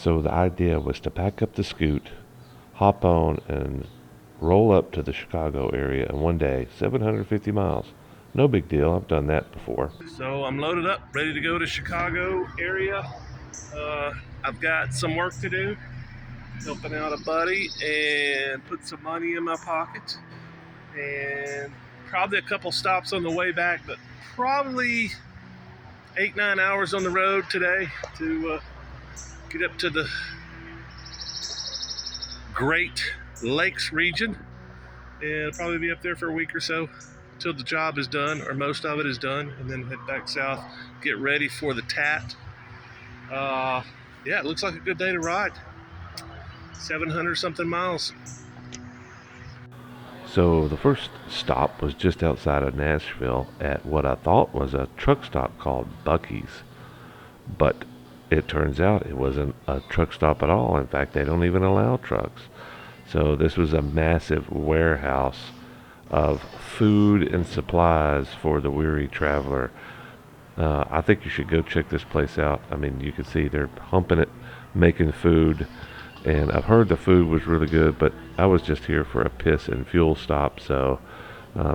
So the idea was to pack up the scoot, hop on, and roll up to the Chicago area in one day, 750 miles. No big deal, I've done that before. So I'm loaded up, ready to go to Chicago area. I've got some work to do, helping out a buddy and put some money in my pocket. And probably a couple stops on the way back, but probably 8-9 hours on the road today to get up to the Great Lakes region, and I'll probably be up there for a week or so until the job is done, or most of it is done, and then head back south, get ready for the TAT. Yeah, it looks like a good day to ride. 700 something miles. So the first stop was just outside of Nashville at what I thought was a truck stop called Buc-ee's, but it turns out it wasn't a truck stop at all. In fact, they don't even allow trucks. So this was a massive warehouse of food and supplies for the weary traveler. I think you should go check this place out. I mean, you can see they're humping it, making food, and I've heard the food was really good, but I was just here for a piss and fuel stop, so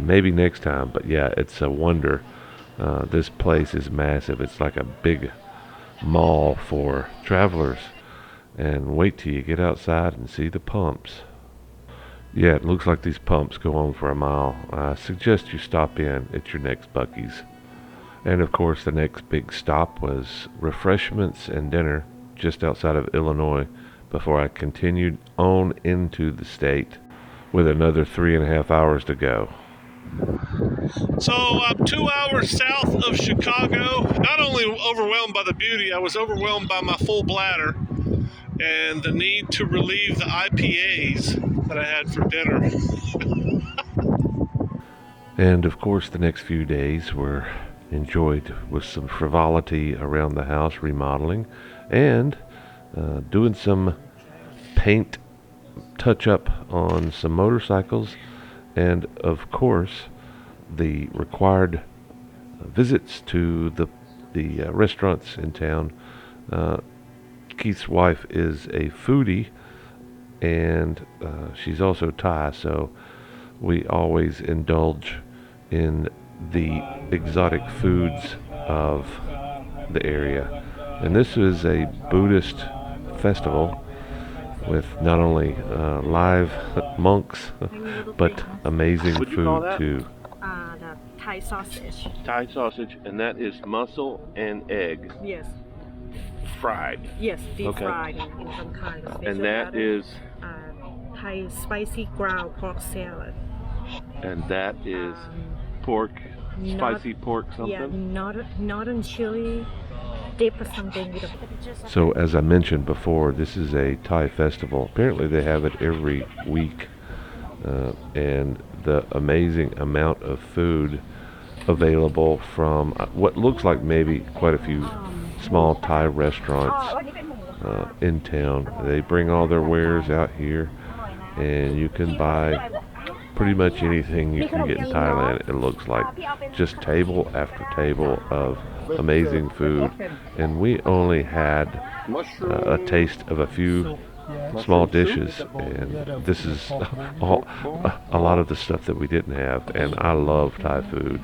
maybe next time. But yeah, it's a wonder. This place is massive. It's like a big mall for travelers, and wait till you get outside and see the pumps. Yeah, it looks like these pumps go on for a mile. I suggest you stop in at your next Buc-ee's. And of course the next big stop was refreshments and dinner just outside of Illinois before I continued on into the state with another 3.5 hours to go. So I'm 2 hours south of Chicago. Not only overwhelmed by the beauty, I was overwhelmed by my full bladder and the need to relieve the IPAs that I had for dinner. And of course the next few days were enjoyed with some frivolity around the house, remodeling, and doing some paint touch up on some motorcycles, and of course the required visits to the restaurants in town. Keith's wife is a foodie, and she's also Thai, so we always indulge in the exotic foods of the area. And this is a Buddhist festival with not only live monks, but amazing food too. The Thai sausage. Thai sausage, and that is mussel and egg. Yes. Fried. Yes, deep Okay. fried in some kind of special And that batter. is, Thai spicy ground pork salad. and that is pork, spicy pork something? Yeah, northern chili dip or something. With a... So as I mentioned before, this is a Thai festival. Apparently they have it every week, and the amazing amount of food available from what looks like maybe quite a few small Thai restaurants in town. They bring all their wares out here, and you can buy pretty much anything you can get in Thailand. It looks like just table after table of amazing food, and we only had a taste of a few small dishes, and this is a lot of the stuff that we didn't have. And I love Thai food,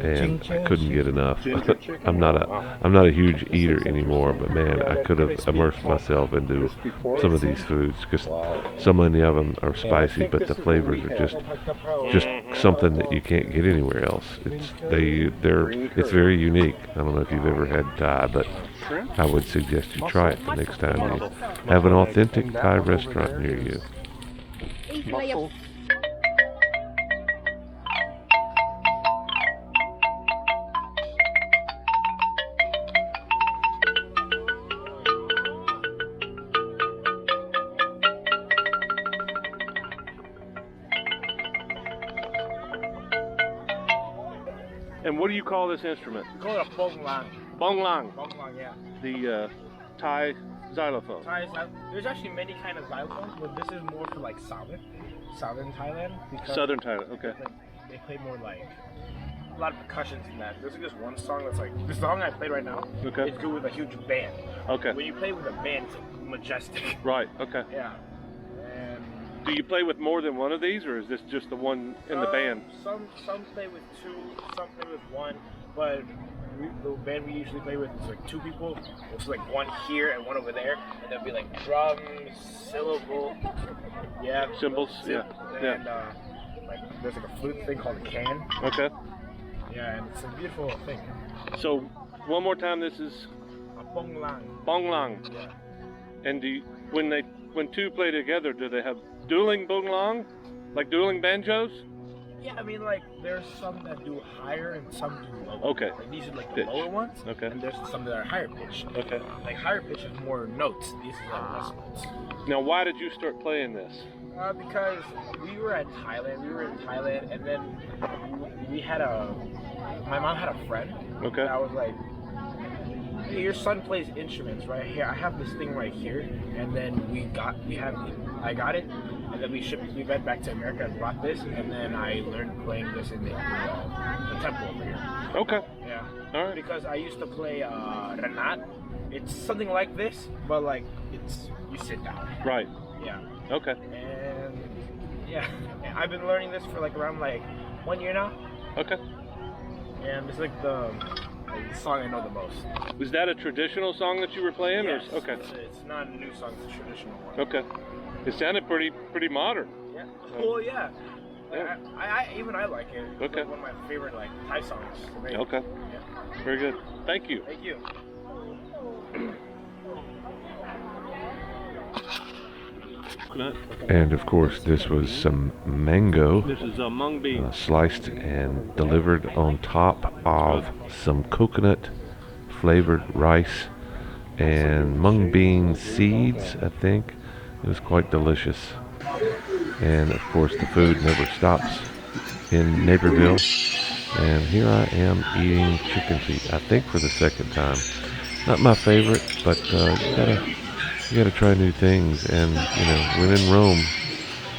and I couldn't get enough. I'm not a huge eater anymore, but man, I could have immersed myself into some of these foods because so many of them are spicy, but the flavors are just something that you can't get anywhere else. It's very unique. I don't know if you've ever had Thai, but I would suggest you try it the next time you have an authentic Thai restaurant near you. And what do you call this instrument? We call it a bong lang. Bong lang. Bong lang, yeah. The Thai xylophone. There's actually many kind of xylophones, but this is more for like southern Thailand. Because Southern Thailand, okay. They play more like a lot of percussions in that. There's like this one song that's like the song I played right now. Okay. It's good with a huge band. Okay. When you play with a band, it's like majestic. Right. Okay. Yeah. And Do you play with more than one of these, or is this just the one in the band? Some play with two, some play with one, but the band we usually play with is like two people. It's like one here and one over there, and there'll be like drums, syllable, Cymbals. Yeah. and like there's like a flute thing called a can. Okay. Yeah, and it's a beautiful thing. So one more time, this is A bong lang. bong lang. Yeah. And when two play together, do they have dueling bong lang, like dueling banjos? Yeah, I mean, like, there's some that do higher and some do lower. Okay. Like, these are like the Pitch. lower ones. Okay. And there's some that are higher pitched. Okay. Like, higher pitch is more notes. These are less notes. Now, why did you start playing this? Because we were in Thailand, and then my mom had a friend. Okay. That was like, hey, your son plays instruments right here. I have this thing right here, and then I got it, and then we went back to America and brought this, and then I learned playing this in the temple over here. Okay. Yeah. All right. Because I used to play Renat. It's something like this, but like you sit down. Right. Yeah. Okay. And yeah, I've been learning this for like around like 1 year now, Okay. and it's like the song I know the most. Was that a traditional song that you were playing? Yes. Or, okay. It's not a new song; it's a traditional one. Okay. It sounded pretty modern. Yeah. Well, yeah. Yeah. I like it. It's Okay. like one of my favorite like Thai songs to make. Okay. Yeah. Very good. Thank you. Thank you. And of course, this was some mango This is a mung bean. sliced and delivered on top of some coconut flavored rice and mung bean seeds, I think. It was quite delicious. And of course, the food never stops in Naperville. And here I am eating chicken feet, I think for the second time. Not my favorite, but you gotta try new things. And you know, when in Rome,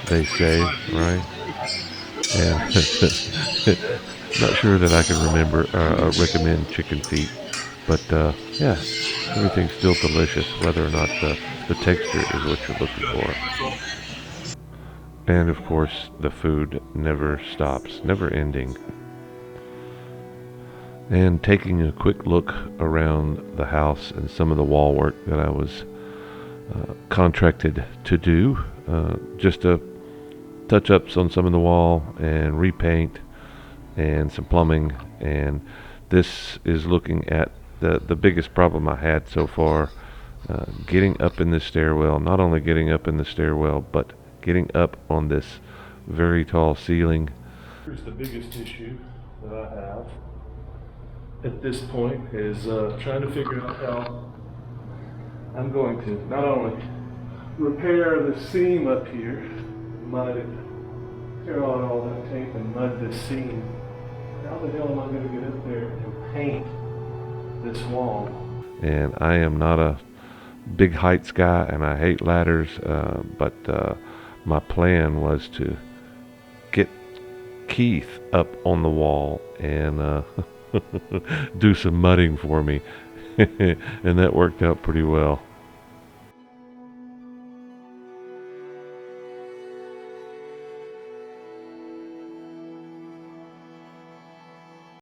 they say, right? And not sure that I can recommend chicken feet, but yeah, everything's still delicious, whether or not the texture is what you're looking for. And of course, the food never stops, never ending. And taking a quick look around the house and some of the wall work that I was contracted to do, just to touch ups on some of the wall and repaint and some plumbing. And this is looking at the biggest problem I had so far, getting up in this stairwell. Not only getting up in the stairwell, but getting up on this very tall ceiling. Here's the biggest issue that I have at this point is trying to figure out how I'm going to not only repair the seam up here, mud it, tear out all that tape and mud this seam. How the hell am I going to get up there and paint this wall? And I am not a big heights guy, and I hate ladders, but my plan was to get Keith up on the wall and do some mudding for me, and that worked out pretty well.